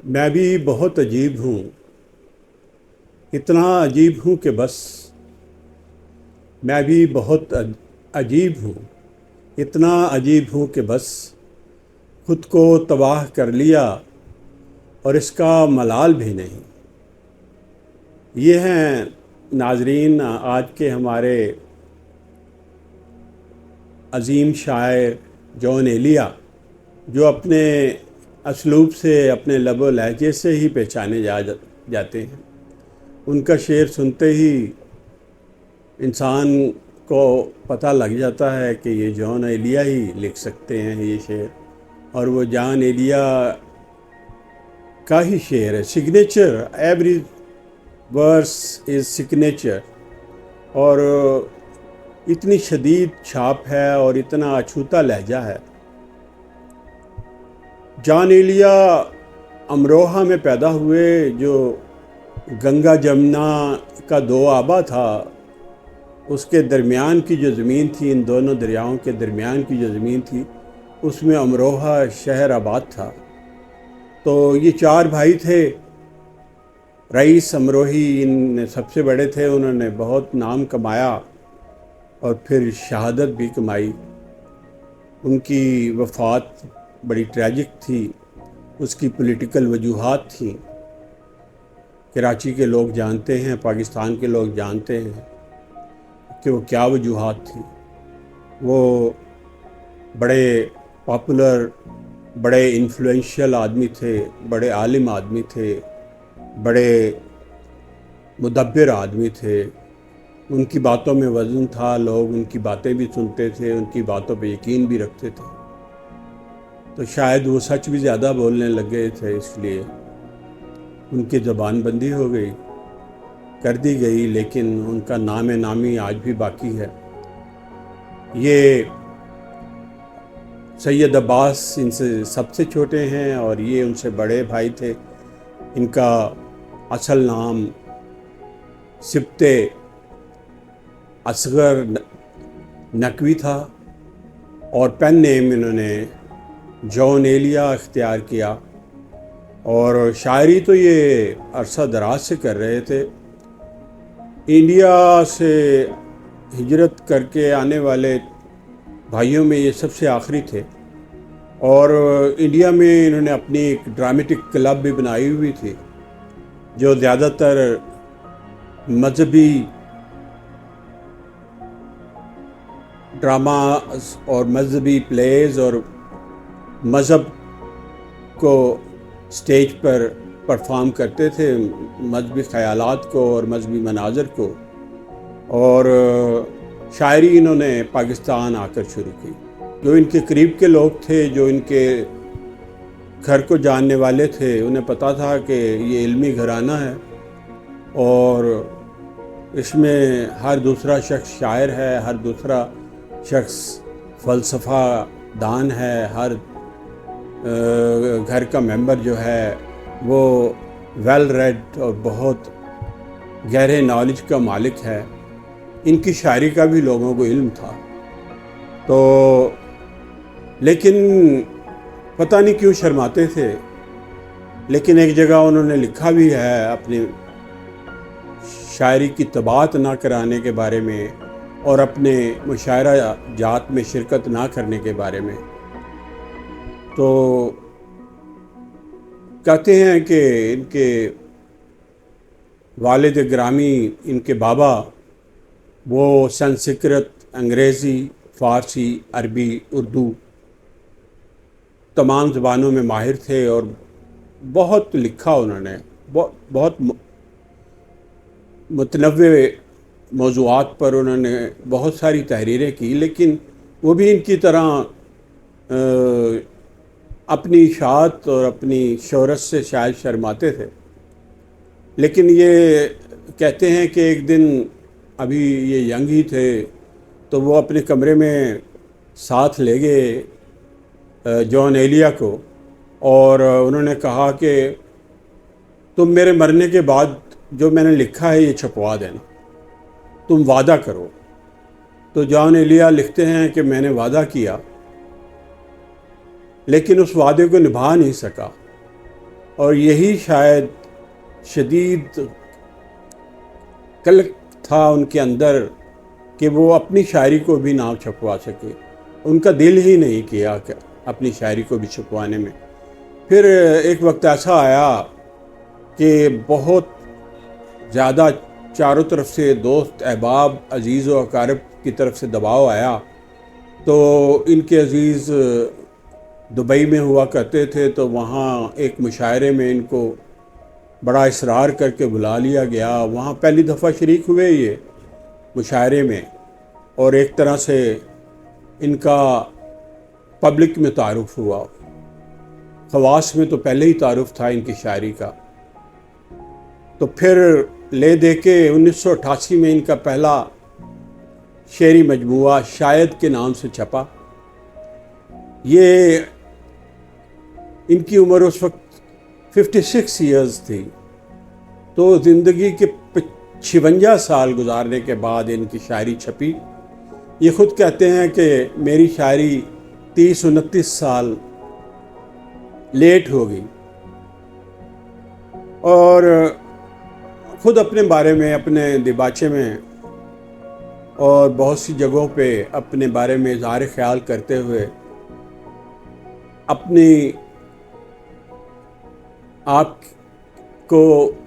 میں بھی بہت عجیب ہوں، اتنا عجیب ہوں کہ بس۔ میں بھی بہت عجیب ہوں، اتنا عجیب ہوں کہ بس۔ خود کو تباہ کر لیا اور اس کا ملال بھی نہیں۔ یہ ہیں ناظرین آج کے ہمارے عظیم شاعر جون ایلیا، جو اپنے اسلوب سے، اپنے لب و لہجے سے ہی پہچانے جاتے ہیں۔ ان کا شعر سنتے ہی انسان کو پتہ لگ جاتا ہے کہ یہ جون ایلیا ہی لکھ سکتے ہیں یہ شعر، اور وہ جون ایلیا کا ہی شعر ہے۔ سگنیچر، ایوری ورس از سگنیچر، اور اتنی شدید چھاپ ہے اور اتنا اچھوتا لہجہ ہے۔ جون ایلیا امروہہ میں پیدا ہوئے، جو گنگا جمنا کا دوآبا تھا۔ اس کے درمیان کی جو زمین تھی، ان دونوں دریاؤں کے درمیان کی جو زمین تھی، اس میں امروہہ شہر آباد تھا۔ تو یہ چار بھائی تھے۔ رئیس امروہی ان سب سے بڑے تھے، انہوں نے بہت نام کمایا اور پھر شہادت بھی کمائی۔ ان کی وفات بڑی ٹریجک تھی، اس کی پولیٹیکل وجوہات تھیں۔ کراچی کے لوگ جانتے ہیں، پاکستان کے لوگ جانتے ہیں کہ وہ کیا وجوہات تھیں۔ وہ بڑے پاپولر، بڑے انفلوئنشل آدمی تھے، بڑے عالم آدمی تھے، بڑے مدبر آدمی تھے۔ ان کی باتوں میں وزن تھا، لوگ ان کی باتیں بھی سنتے تھے، ان کی باتوں پہ یقین بھی رکھتے تھے۔ تو شاید وہ سچ بھی زیادہ بولنے لگ گئے تھے، اس لیے ان کی زبان بندی ہو گئی، کر دی گئی، لیکن ان کا نام نامی آج بھی باقی ہے۔ یہ سید عباس ان سے سب سے چھوٹے ہیں اور یہ ان سے بڑے بھائی تھے۔ ان کا اصل نام سبط اصغر نقوی تھا، اور پین نیم انہوں نے جون ایلیا اختیار کیا۔ اور شاعری تو یہ عرصہ دراز سے کر رہے تھے۔ انڈیا سے ہجرت کر کے آنے والے بھائیوں میں یہ سب سے آخری تھے، اور انڈیا میں انہوں نے اپنی ایک ڈرامٹک کلب بھی بنائی ہوئی تھی، جو زیادہ تر مذہبی ڈراماز اور مذہبی پلیز اور مذہب کو سٹیج پر پرفارم کرتے تھے، مذہبی خیالات کو اور مذہبی مناظر کو۔ اور شاعری انہوں نے پاکستان آ کر شروع کی۔ جو ان کے قریب کے لوگ تھے، جو ان کے گھر کو جاننے والے تھے، انہیں پتہ تھا کہ یہ علمی گھرانہ ہے، اور اس میں ہر دوسرا شخص شاعر ہے، ہر دوسرا شخص فلسفہ دان ہے، ہر گھر کا ممبر جو ہے وہ ویل ریڈ اور بہت گہرے نالج کا مالک ہے۔ ان کی شاعری کا بھی لوگوں کو علم تھا۔ تو لیکن پتہ نہیں کیوں شرماتے تھے، لیکن ایک جگہ انہوں نے لکھا بھی ہے اپنی شاعری کی طباعت نہ کرانے کے بارے میں اور اپنے مشاعرہ جات میں شرکت نہ کرنے کے بارے میں۔ تو کہتے ہیں کہ ان کے والد گرامی، ان کے بابا، وہ سنسکرت، انگریزی، فارسی، عربی، اردو تمام زبانوں میں ماہر تھے، اور بہت لکھا انہوں نے، بہت متنوع موضوعات پر انہوں نے بہت ساری تحریریں کی، لیکن وہ بھی ان کی طرح اپنی اشاعت اور اپنی شہرت سے شاید شرماتے تھے۔ لیکن یہ کہتے ہیں کہ ایک دن، ابھی یہ ینگ ہی تھے، تو وہ اپنے کمرے میں ساتھ لے گئے جون ایلیا کو، اور انہوں نے کہا کہ تم میرے مرنے کے بعد جو میں نے لکھا ہے یہ چھپوا دینا، تم وعدہ کرو۔ تو جون ایلیا لکھتے ہیں کہ میں نے وعدہ کیا، لیکن اس وعدے کو نبھا نہیں سکا۔ اور یہی شاید شدید قلق تھا ان کے اندر کہ وہ اپنی شاعری کو بھی نہ چھپوا سکے. ان کا دل ہی نہیں کیا کہ اپنی شاعری کو بھی چھپوانے میں. پھر ایک وقت ایسا آیا کہ بہت زیادہ چاروں طرف سے دوست احباب عزیز و اقارب کی طرف سے دباؤ آیا. تو ان کے عزیز دبئی میں ہوا کرتے تھے، تو وہاں ایک مشاعرے میں ان کو بڑا اصرار کر کے بلا لیا گیا. وہاں پہلی دفعہ شریک ہوئے یہ مشاعرے میں، اور ایک طرح سے ان کا پبلک میں تعارف ہوا. خواص میں تو پہلے ہی تعارف تھا ان کی شاعری کا. تو پھر لے دے کے 1988 میں ان کا پہلا شعری مجموعہ شاید کے نام سے چھپا. یہ ان کی عمر اس وقت 56 ایئرز تھی. تو زندگی کے 56 سال گزارنے کے بعد ان کی شاعری چھپی. یہ خود کہتے ہیں کہ میری شاعری 30-29 سال لیٹ ہو گئی. اور خود اپنے بارے میں، اپنے دیباچے میں اور بہت سی جگہوں پہ اپنے بارے میں اظہار خیال کرتے ہوئے اپنی آپ کو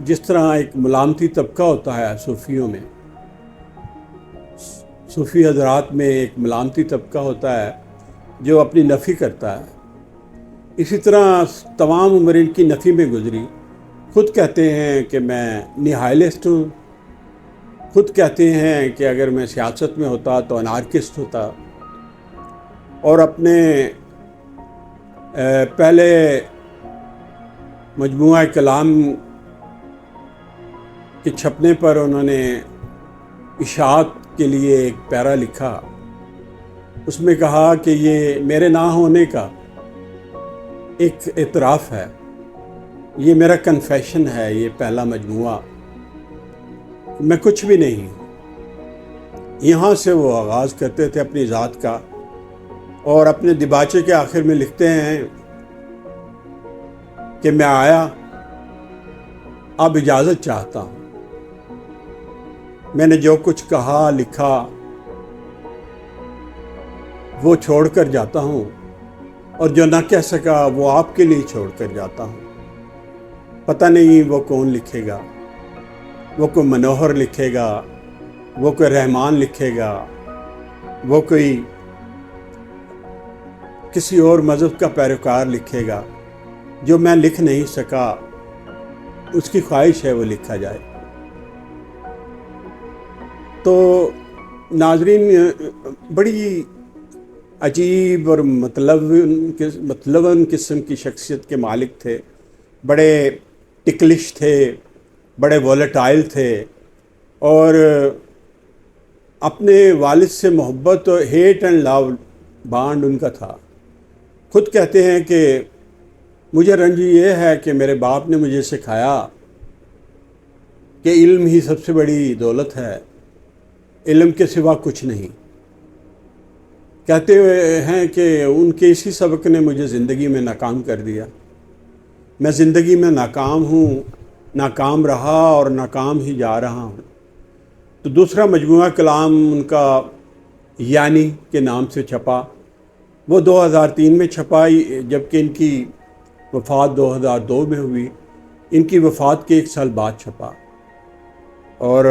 جس طرح ایک ملامتی طبقہ ہوتا ہے صوفیوں میں، صوفی حضرات میں ایک ملامتی طبقہ ہوتا ہے جو اپنی نفی کرتا ہے، اسی طرح تمام عمر ان کی نفی میں گزری. خود کہتے ہیں کہ میں نہائلسٹ ہوں. خود کہتے ہیں کہ اگر میں سیاست میں ہوتا تو انارکسٹ ہوتا. اور اپنے پہلے مجموعہ کلام کے چھپنے پر انہوں نے اشاعت کے لیے ایک پیرا لکھا. اس میں کہا کہ یہ میرے نہ ہونے کا ایک اعتراف ہے، یہ میرا کنفیشن ہے. یہ پہلا مجموعہ، میں کچھ بھی نہیں ہوں. یہاں سے وہ آغاز کرتے تھے اپنی ذات کا. اور اپنے دیباچے کے آخر میں لکھتے ہیں کہ میں آیا، اب اجازت چاہتا ہوں. میں نے جو کچھ کہا لکھا وہ چھوڑ کر جاتا ہوں، اور جو نہ کہہ سکا وہ آپ کے لیے چھوڑ کر جاتا ہوں. پتہ نہیں وہ کون لکھے گا، وہ کوئی منوہر لکھے گا، وہ کوئی رحمان لکھے گا، وہ کوئی کسی اور مذہب کا پیروکار لکھے گا. جو میں لکھ نہیں سکا اس کی خواہش ہے وہ لکھا جائے. تو ناظرین، بڑی عجیب اور مطلب قسم کی شخصیت کے مالک تھے. بڑے ٹکلش تھے، بڑے ولیٹائل تھے، اور اپنے والد سے محبت اور ہیٹ اینڈ لو بانڈ ان کا تھا. خود کہتے ہیں کہ مجھے رنج یہ ہے کہ میرے باپ نے مجھے سکھایا کہ علم ہی سب سے بڑی دولت ہے، علم کے سوا کچھ نہیں. کہتے ہوئے ہیں کہ ان کے اسی سبق نے مجھے زندگی میں ناکام کر دیا. میں زندگی میں ناکام ہوں، ناکام رہا اور ناکام ہی جا رہا ہوں. تو دوسرا مجموعہ کلام ان کا یعنی کے نام سے چھپا. وہ 2003 میں چھپا، جبکہ ان کی وفات 2002 میں ہوئی. ان کی وفات کے 1 سال بعد چھپا. اور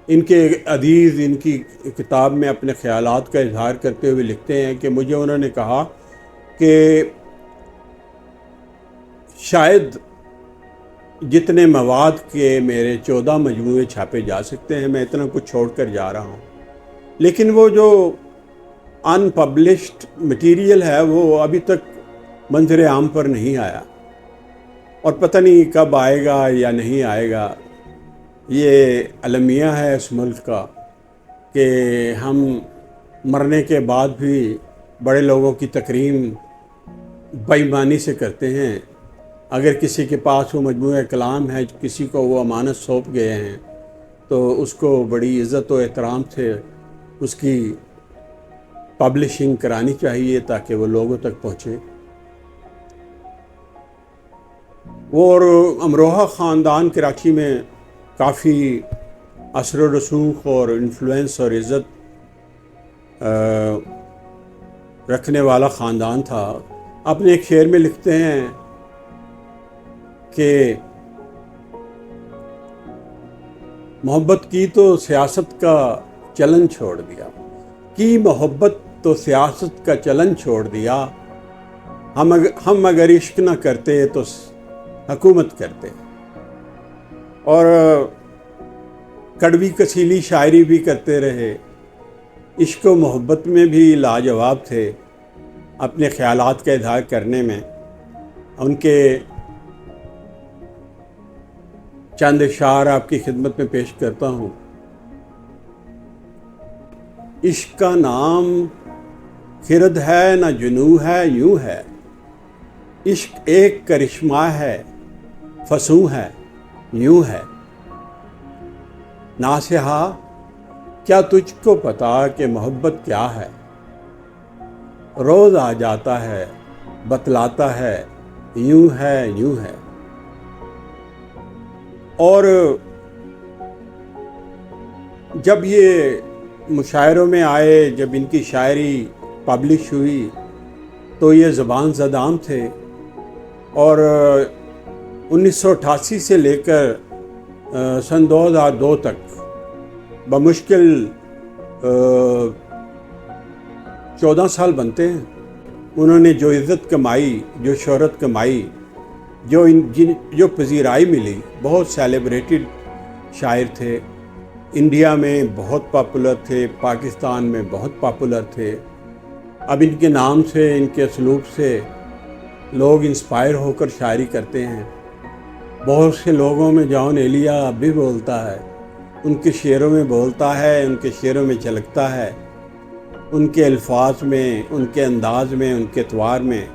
ان کے عزیز ان کی کتاب میں اپنے خیالات کا اظہار کرتے ہوئے لکھتے ہیں کہ مجھے انہوں نے کہا کہ شاید جتنے مواد کے میرے 14 مجموعے چھاپے جا سکتے ہیں، میں اتنا کچھ چھوڑ کر جا رہا ہوں، لیکن وہ جو ان پبلشڈ مٹیریل ہے وہ ابھی تک منظر عام پر نہیں آیا، اور پتہ نہیں کب آئے گا یا نہیں آئے گا. یہ المیہ ہے اس ملک کا کہ ہم مرنے کے بعد بھی بڑے لوگوں کی تکریم بے ایمانی سے کرتے ہیں. اگر کسی کے پاس وہ مجموعہ کلام ہے، کسی کو وہ امانت سونپ گئے ہیں، تو اس کو بڑی عزت و احترام سے اس کی پبلشنگ کرانی چاہیے تاکہ وہ لوگوں تک پہنچے. اور امروہہ خاندان کراچی میں کافی اثر و رسوخ اور انفلوئنس اور عزت رکھنے والا خاندان تھا۔ اپنے ایک شعر میں لکھتے ہیں کہ محبت کی تو سیاست کا چلن چھوڑ دیا، کی محبت تو سیاست کا چلن چھوڑ دیا، ہم اگر عشق نہ کرتے تو حکومت کرتے۔ اور کڑوی کسیلی شاعری بھی کرتے رہے، عشق و محبت میں بھی لاجواب تھے، اپنے خیالات کا اظہار کرنے میں۔ ان کے چند اشعار آپ کی خدمت میں پیش کرتا ہوں۔ عشق کا نام خرد ہے نہ جنوں ہے، یوں ہے، عشق ایک کرشمہ ہے، فسوں ہے، یوں ہے۔ ناصحا کیا تجھ کو پتا کہ محبت کیا ہے، روز آ جاتا ہے بتلاتا ہے، یوں ہے یوں ہے۔ اور جب یہ مشاعروں میں آئے، جب ان کی شاعری پبلش ہوئی تو یہ زبان زدام تھے، اور 1988 سے لے کر سن 2002 تک بمشکل 14 سال بنتے ہیں، انہوں نے جو عزت کمائی، جو شہرت کمائی، جو پذیرائی ملی، بہت سیلیبریٹڈ شاعر تھے، انڈیا میں بہت پاپولر تھے، پاکستان میں بہت پاپولر تھے۔ اب ان کے نام سے، ان کے اسلوب سے لوگ انسپائر ہو کر شاعری کرتے ہیں۔ بہت سے لوگوں میں جان ایلیا اب بھی بولتا ہے، ان کے شعروں میں بولتا ہے، ان کے شعروں میں جھلکتا ہے، ان کے الفاظ میں، ان کے انداز میں، ان کے اطوار میں۔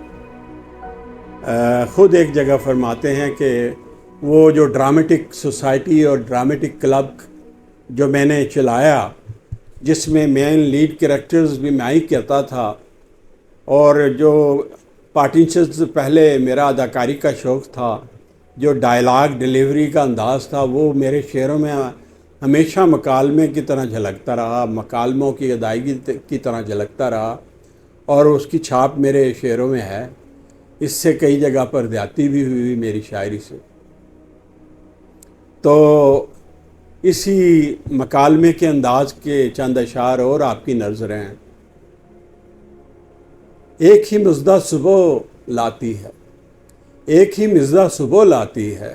خود ایک جگہ فرماتے ہیں کہ وہ جو ڈرامیٹک سوسائٹی اور ڈرامیٹک کلب جو میں نے چلایا، جس میں مین لیڈ کریکٹرز بھی میں ہی کرتا تھا، اور جو پارٹیشنز پہلے میرا اداکاری کا شوق تھا، جو ڈائلاگ ڈیلیوری کا انداز تھا، وہ میرے شعروں میں ہمیشہ مکالمے کی طرح جھلکتا رہا، مکالموں کی ادائیگی کی طرح جھلکتا رہا، اور اس کی چھاپ میرے شعروں میں ہے۔ اس سے کئی جگہ پر زیادتی بھی ہوئی میری شاعری سے۔ تو اسی مکالمے کے انداز کے چند اشعار اور آپ کی نظر ہیں۔ ایک ہی مژدہ صبح لاتی ہے، ایک ہی مژدہ صبح لاتی ہے،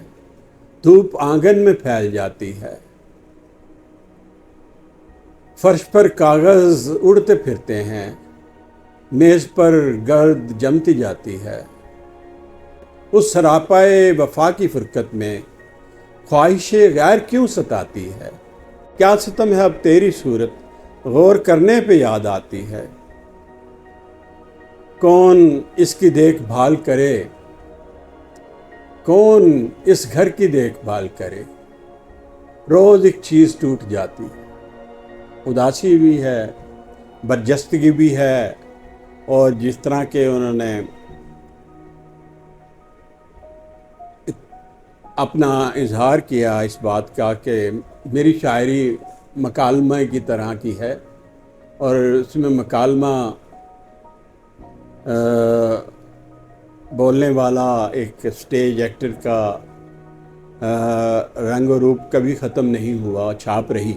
دھوپ آنگن میں پھیل جاتی ہے، فرش پر کاغذ اڑتے پھرتے ہیں، میز پر گرد جمتی جاتی ہے۔ اس سراپائے وفا کی فرقت میں خواہش غیر کیوں ستاتی ہے، کیا ستم ہے اب تیری صورت غور کرنے پہ یاد آتی ہے۔ کون اس کی دیکھ بھال کرے، کون اس گھر کی دیکھ بھال کرے، روز ایک چیز ٹوٹ جاتی ہے۔ اداسی بھی ہے، برجستگی بھی ہے، اور جس طرح کہ انہوں نے اپنا اظہار کیا اس بات کا کہ میری شاعری مکالمہ کی طرح کی ہے، اور اس میں مکالمہ بولنے والا ایک اسٹیج ایکٹر کا رنگ و روپ کبھی ختم نہیں ہوا، چھاپ رہی،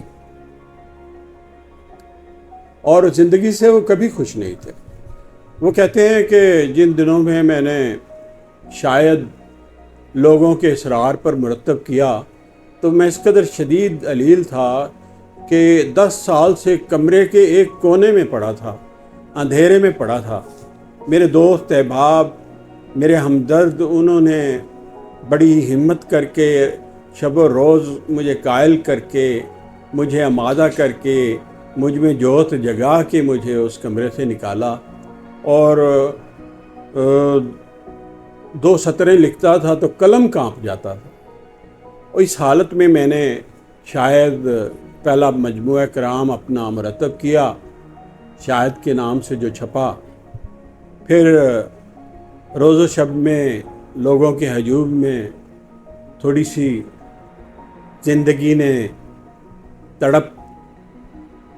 اور زندگی سے وہ کبھی خوش نہیں تھے۔ وہ کہتے ہیں کہ جن دنوں میں میں نے شاید لوگوں کے اصرار پر مرتب کیا تو میں اس قدر شدید علیل تھا کہ 10 سال سے کمرے کے ایک کونے میں پڑا تھا، اندھیرے میں پڑا تھا۔ میرے دوست احباب، میرے ہمدرد، انہوں نے بڑی ہمت کر کے، شب و روز مجھے قائل کر کے، مجھے آمادہ کر کے، مجھ میں جوت جگا کے مجھے اس کمرے سے نکالا، اور 2 سطریں لکھتا تھا تو قلم کانپ جاتا تھا۔ اور اس حالت میں میں نے شاید پہلا مجموعہ کرام اپنا مرتب کیا، شاید کے نام سے جو چھپا، پھر روز و شب میں لوگوں کے ہجوم میں تھوڑی سی زندگی نے تڑپ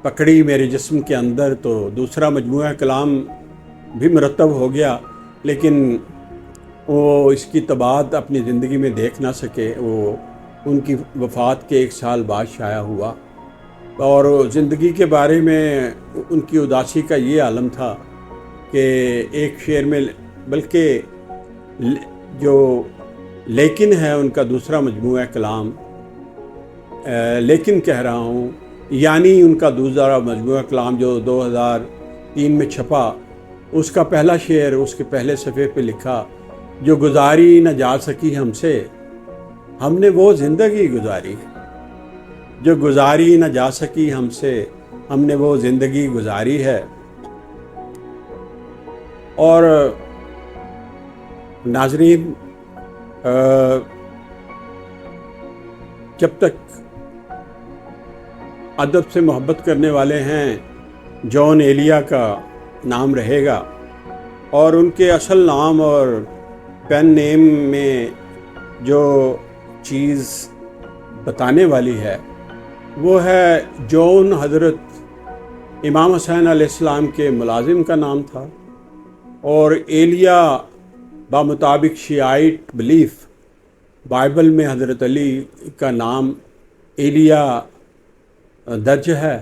پکڑی میرے جسم کے اندر، تو دوسرا مجموعہ کلام بھی مرتب ہو گیا، لیکن وہ اس کی تباعت اپنی زندگی میں دیکھ نہ سکے۔ وہ ان کی وفات کے 1 سال بعد شائع ہوا، اور زندگی کے بارے میں ان کی اداسی کا یہ عالم تھا کہ ایک شعر میں، بلکہ جو لیکن ہے ان کا دوسرا مجموعہ کلام، لیکن کہہ رہا ہوں، یعنی ان کا دوسرا مجموعہ کلام جو 2003 میں چھپا، اس کا پہلا شعر اس کے پہلے صفحے پہ لکھا، جو گزاری نہ جا سکی ہم سے، ہم نے وہ زندگی گزاری ہے۔ جو گزاری نہ جا سکی ہم سے، ہم نے وہ زندگی گزاری ہے۔ اور ناظرین، جب تک ادب سے محبت کرنے والے ہیں، جان ایلیا کا نام رہے گا، اور ان کے اصل نام اور پین نیم میں جو چیز بتانے والی ہے وہ ہے جون حضرت امام حسین علیہ السلام کے ملازم کا نام تھا، اور ایلیا بمطابق شیعائٹ بلیف بائبل میں حضرت علی کا نام ایلیا درج ہے،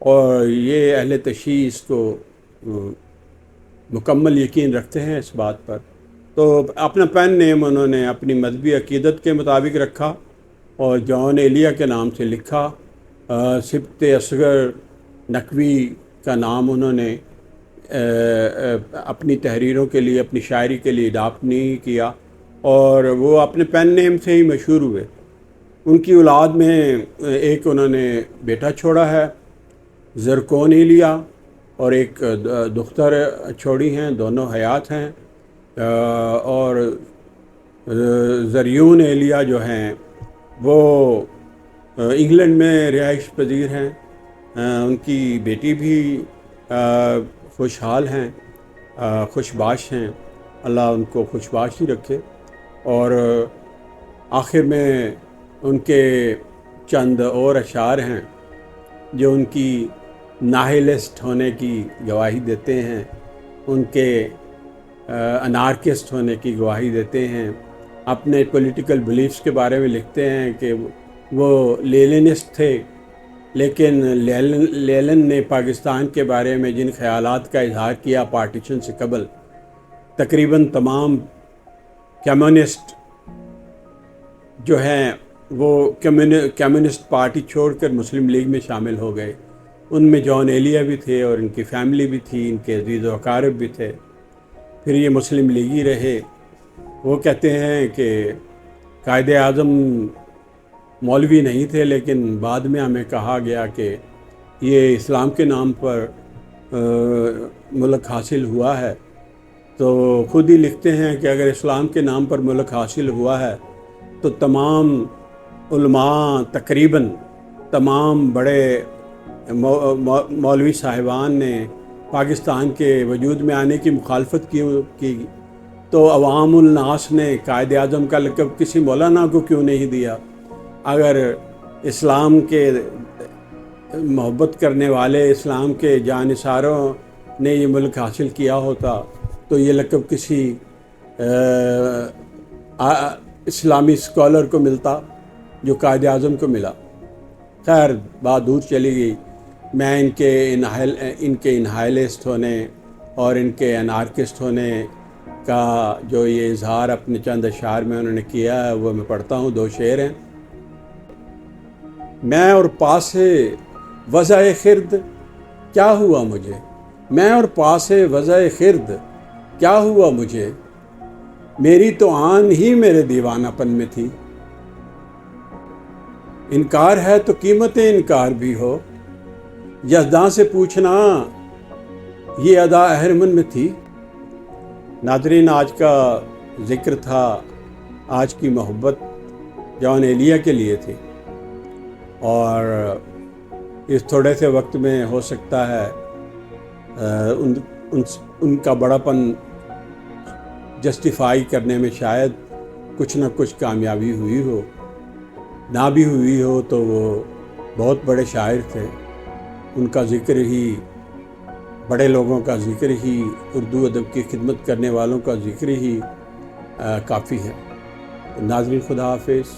اور یہ اہل تشیع اس کو مکمل یقین رکھتے ہیں اس بات پر۔ تو اپنا پین نیم انہوں نے اپنی مذہبی عقیدت کے مطابق رکھا، اور جان ایلیا کے نام سے لکھا۔ سبط اصغر نقوی کا نام انہوں نے اپنی تحریروں کے لیے، اپنی شاعری کے لیے اڈاپٹ نہیں کیا، اور وہ اپنے پین نیم سے ہی مشہور ہوئے۔ ان کی اولاد میں ایک انہوں نے بیٹا چھوڑا ہے، زرکون ایلیا، اور ایک دختر چھوڑی ہیں، دونوں حیات ہیں۔ اور زریون ایلیا جو ہیں وہ انگلینڈ میں رہائش پذیر ہیں۔ ان کی بیٹی بھی خوشحال ہیں، خوش باش ہیں، اللہ ان کو خوش باش ہی رکھے۔ اور آخر میں ان کے چند اور اشعار ہیں جو ان کی ناہلسٹ ہونے کی گواہی دیتے ہیں، ان کے انارکسٹ ہونے کی گواہی دیتے ہیں۔ اپنے پولیٹیکل بلیفز کے بارے میں لکھتے ہیں کہ وہ لیننسٹ تھے، لیکن لینن نے پاکستان کے بارے میں جن خیالات کا اظہار کیا پارٹیشن سے قبل، تقریباً تمام کمیونسٹ جو ہیں وہ کمیونسٹ پارٹی چھوڑ کر مسلم لیگ میں شامل ہو گئے۔ ان میں جان ایلیا بھی تھے، اور ان کی فیملی بھی تھی، ان کے عزیز و اقارب بھی تھے۔ پھر یہ مسلم لیگی رہے۔ وہ کہتے ہیں کہ قائد اعظم مولوی نہیں تھے، لیکن بعد میں ہمیں کہا گیا کہ یہ اسلام کے نام پر ملک حاصل ہوا ہے۔ تو خود ہی لکھتے ہیں کہ اگر اسلام کے نام پر ملک حاصل ہوا ہے تو تمام علماء، تقریباً تمام بڑے مولوی صاحبان نے پاکستان کے وجود میں آنے کی مخالفت کی، تو عوام الناس نے قائد اعظم کا لقب کسی مولانا کو کیوں نہیں دیا؟ اگر اسلام کے محبت کرنے والے، اسلام کے جانثاروں نے یہ ملک حاصل کیا ہوتا تو یہ لقب کسی اسلامی اسکالر کو ملتا جو قائد اعظم کو ملا۔ خیر، بات دور چلی گئی۔ میں ان کے انہائلسٹ ہونے اور ان کے انارکسٹ ہونے کا جو یہ اظہار اپنے چند اشعار میں انہوں نے کیا ہے وہ میں پڑھتا ہوں۔ 2 شعر ہیں۔ میں اور پاس وضع خرد کیا ہوا مجھے، میں اور پاس وضع خرد کیا ہوا مجھے، میری تو آن ہی میرے دیوانہ پن میں تھی۔ انکار ہے تو قیمت انکار بھی ہو، یزداں سے پوچھنا یہ ادا اہرمن میں تھی۔ ناظرین، آج کا ذکر تھا، آج کی محبت جان ایلیا کے لیے تھی، اور اس تھوڑے سے وقت میں ہو سکتا ہے ان کا بڑا پن جسٹیفائی کرنے میں شاید کچھ نہ کچھ کامیابی ہوئی ہو، نہ بھی ہوئی ہو تو وہ بہت بڑے شاعر تھے، ان کا ذکر ہی، بڑے لوگوں کا ذکر ہی، اردو ادب کی خدمت کرنے والوں کا ذکر ہی کافی ہے۔ ناظرین، خدا حافظ۔